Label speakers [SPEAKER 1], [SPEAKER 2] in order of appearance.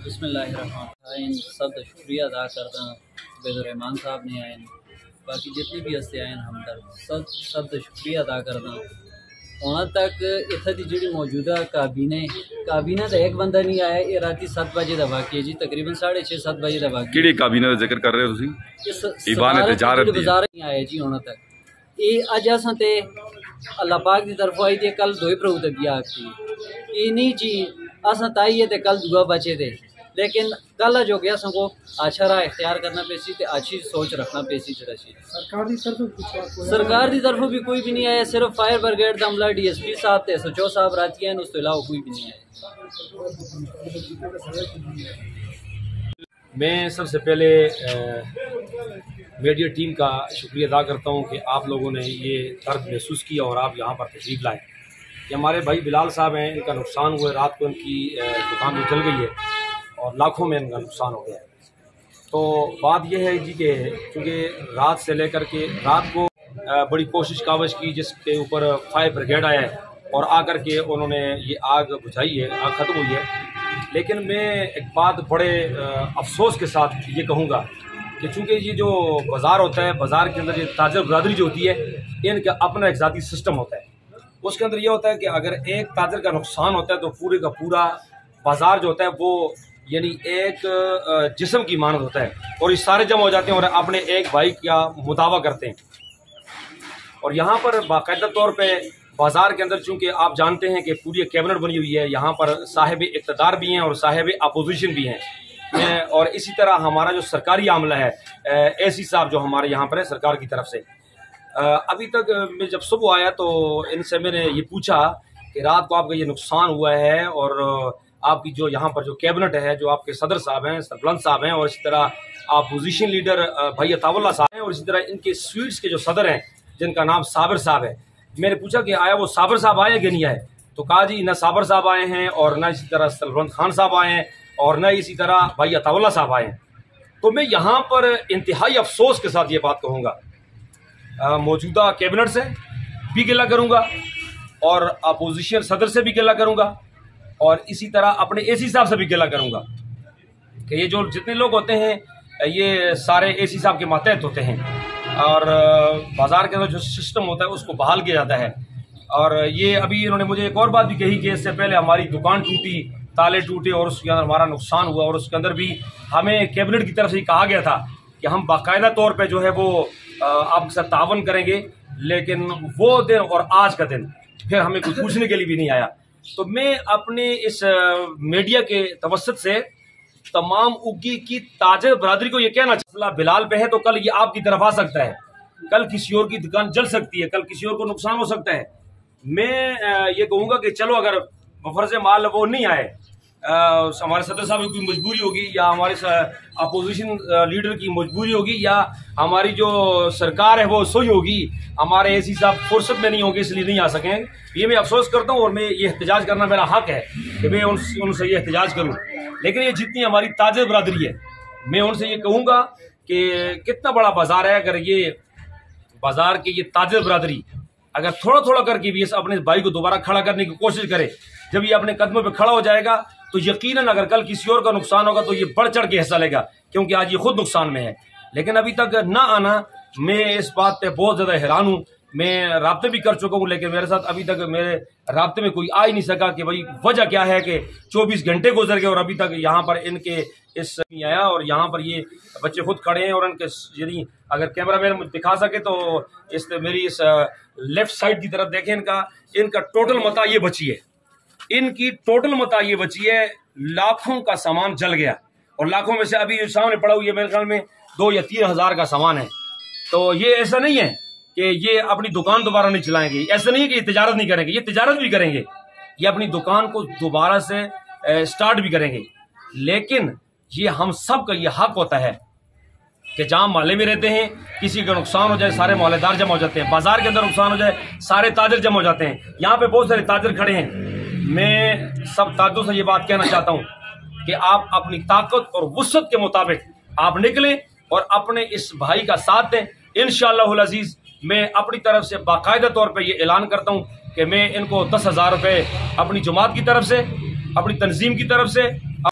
[SPEAKER 1] بسم اللہ الرحمن الرحیم۔ سب کا شکریہ ادا کرتا ہوں عبید الرحمان صاحب نے آئے، باقی جتنی بھی ہستے آئے ہمدرد سب کا شکریہ ادا کرتا ہوں۔ وہاں تک اتنا دی جڑی موجودہ کابینہ تو ایک بندہ نہیں آیا، یہ رات 7 بجے کا واقعہ جی، تقریباً 6:30-7 بجے کا واقعہ۔
[SPEAKER 2] کیڑی کابینہ کا ذکر کر رہے ہو تسی؟ ایوان تجارت دی
[SPEAKER 1] وزارت نہیں آیا جی ہونا تک۔ یہ اج اساں تے اللہ پاک دی طرف آئی تے کل 2 پرو تے بیا آتی، یہ نہیں جی اساں تائی ہے تے کل دعا بچے تھے، لیکن کل جو گیا سن کو اچھا راہ اختیار کرنا پیسی تے اچھی سوچ رکھنا پیسی جڑا سی۔ سرکار دی طرف بھی کوئی بھی نہیں آیا، صرف فائر بریگیڈ دا عملہ ڈی ایس پی صاحب تے سچو صاحب راتی ہیں، اس تو علاوہ کوئی بھی نہیں آیا۔
[SPEAKER 3] میں سب سے پہلے میڈیا ٹیم کا شکریہ ادا کرتا ہوں کہ آپ لوگوں نے یہ درد محسوس کیا اور آپ یہاں پر تشریف لائے کہ ہمارے بھائی بلال صاحب ہیں، ان کا نقصان ہوا ہے، رات کو ان کی دکان بھی جل گئی ہے اور لاکھوں میں ان کا نقصان ہو گیا ہے۔ تو بات یہ ہے جی کہ چونکہ رات سے لے کر کے رات کو بڑی کوشش کاوش کی، جس کے اوپر فائر بریگیڈ آیا ہے اور آ کر کے انہوں نے یہ آگ بجھائی ہے، آگ ختم ہوئی ہے۔ لیکن میں ایک بات بڑے افسوس کے ساتھ یہ کہوں گا کہ چونکہ یہ جو بازار ہوتا ہے، بازار کے اندر یہ تاجر برادری جو ہوتی ہے، ان کا اپنا ایک ذاتی سسٹم ہوتا ہے۔ اس کے اندر یہ ہوتا ہے کہ اگر ایک تاجر کا نقصان ہوتا ہے تو پورے کا پورا بازار جو ہوتا ہے وہ یعنی ایک جسم کی مانند ہوتا ہے، اور یہ سارے جمع ہو جاتے ہیں اور اپنے ایک بھائی کا مداوع کرتے ہیں۔ اور یہاں پر باقاعدہ طور پہ بازار کے اندر چونکہ آپ جانتے ہیں کہ پوری کیبنٹ بنی ہوئی ہے، یہاں پر صاحب اقتدار بھی ہیں اور صاحب اپوزیشن بھی ہیں، اور اسی طرح ہمارا جو سرکاری عملہ ہے اے سی صاحب جو ہمارے یہاں پر ہے سرکار کی طرف سے۔ ابھی تک میں جب صبح آیا تو ان سے میں نے یہ پوچھا کہ رات کو آپ کا یہ نقصان ہوا ہے اور آپ کی جو یہاں پر جو کیبنٹ ہے، جو آپ کے صدر صاحب ہیں، سربلند صاحب ہیں، اور اسی طرح اپوزیشن لیڈر بھائی عطا اللہ صاحب ہیں، اور اسی طرح ان کے سویٹس کے جو صدر ہیں جن کا نام صابر صاحب ہے، میں نے پوچھا کہ آیا وہ صابر صاحب آئے کہ نہیں آئے؟ تو کہا جی نہ صابر صاحب آئے ہیں اور نہ اسی طرح سربلند خان صاحب آئے ہیں اور نہ اسی طرح بھائی عطا اللہ صاحب آئے ہیں۔ تو میں یہاں پر انتہائی افسوس کے ساتھ یہ بات کہوں گا، موجودہ کیبنٹ سے بھی گلہ کروں گا اور اپوزیشن صدر سے بھی گلہ کروں گا اور اسی طرح اپنے اے سی صاحب سے بھی گلہ کروں گا کہ یہ جو جتنے لوگ ہوتے ہیں یہ سارے اے سی صاحب کے ماتحت ہوتے ہیں، اور بازار کے اندر جو سسٹم ہوتا ہے اس کو بحال کیا جاتا ہے۔ اور یہ ابھی انہوں نے مجھے ایک اور بات بھی کہی کہ اس سے پہلے ہماری دکان ٹوٹی، تالے ٹوٹے اور اس کے اندر ہمارا نقصان ہوا، اور اس کے اندر بھی ہمیں کیبنٹ کی طرف سے کہا گیا تھا کہ ہم باقاعدہ طور پہ جو ہے وہ آپ کے ساتھ تعاون کریں گے، لیکن وہ دن اور آج کا دن پھر ہمیں کوئی پوچھنے کے لیے بھی نہیں آیا۔ تو میں اپنے اس میڈیا کے توسط سے تمام اگی کی تاجر برادری کو یہ کہنا چاہتا ہوں، بلال پہ ہے تو کل یہ آپ کی طرف آ سکتا ہے، کل کسی اور کی دکان جل سکتی ہے، کل کسی اور کو نقصان ہو سکتا ہے۔ میں یہ کہوں گا کہ چلو اگر بفرض مال وہ نہیں آئے، ہمارے صدر صاحب کی مجبوری ہوگی یا ہمارے اپوزیشن لیڈر کی مجبوری ہوگی یا ہماری جو سرکار ہے وہ سوئی ہوگی، ہمارے اے سی صاحب فرصت میں نہیں ہوں گے اس لیے نہیں آ سکیں، یہ میں افسوس کرتا ہوں اور میں یہ احتجاج کرنا میرا حق ہے کہ میں ان سے یہ احتجاج کروں۔ لیکن یہ جتنی ہماری تاجر برادری ہے میں ان سے یہ کہوں گا کہ کتنا بڑا بازار ہے، اگر یہ بازار کی یہ تاجر برادری اگر تھوڑا تھوڑا کر کے بھی اس اپنے بھائی کو دوبارہ کھڑا کرنے کی کوشش کرے، جب یہ اپنے قدموں پہ کھڑا ہو جائے گا تو یقیناً اگر کل کسی اور کا نقصان ہوگا تو یہ بڑھ چڑھ کے حصہ لے گا، کیونکہ آج یہ خود نقصان میں ہے۔ لیکن ابھی تک نہ آنا، میں اس بات پہ بہت زیادہ حیران ہوں۔ میں رابطے بھی کر چکا ہوں لیکن میرے ساتھ ابھی تک میرے رابطے میں کوئی آ ہی نہیں سکا کہ بھائی وجہ کیا ہے کہ 24 گھنٹے گزر گئے اور ابھی تک یہاں پر ان کے اس نہیں آیا، اور یہاں پر یہ بچے خود کھڑے ہیں اور ان کے یعنی اگر کیمرہ مین دکھا سکے تو میری اس لیفٹ سائڈ کی طرف دیکھیں، ان کا ٹوٹل متاع یہ بچی ہے، ان کی ٹوٹل متاع یہ بچی ہے، لاکھوں کا سامان جل گیا، اور لاکھوں میں سے ابھی جو سامنے پڑا ہوا ہے میرے خیال میں 2 یا 3 ہزار کا سامان ہے۔ تو یہ ایسا نہیں ہے کہ یہ اپنی دکان دوبارہ نہیں چلائیں گے، ایسا نہیں ہے کہ یہ تجارت نہیں کریں گے، یہ تجارت بھی کریں گے، یہ اپنی دکان کو دوبارہ سے سٹارٹ بھی کریں گے، لیکن یہ ہم سب کا یہ حق ہوتا ہے کہ جہاں محلے میں رہتے ہیں کسی کا نقصان ہو جائے سارے محلے دار جمع ہو جاتے ہیں، بازار کے اندر نقصان ہو جائے سارے تاجر جمع ہو جاتے ہیں، یہاں پہ بہت سارے تاجر کھڑے ہیں۔ میں سب تاجروں سے یہ بات کہنا چاہتا ہوں کہ آپ اپنی طاقت اور وسعت کے مطابق آپ نکلیں اور اپنے اس بھائی کا ساتھ دیں۔ انشاءاللہ العزیز میں اپنی طرف سے باقاعدہ طور پہ یہ اعلان کرتا ہوں کہ میں ان کو 10,000 روپے اپنی جماعت کی طرف سے، اپنی تنظیم کی طرف سے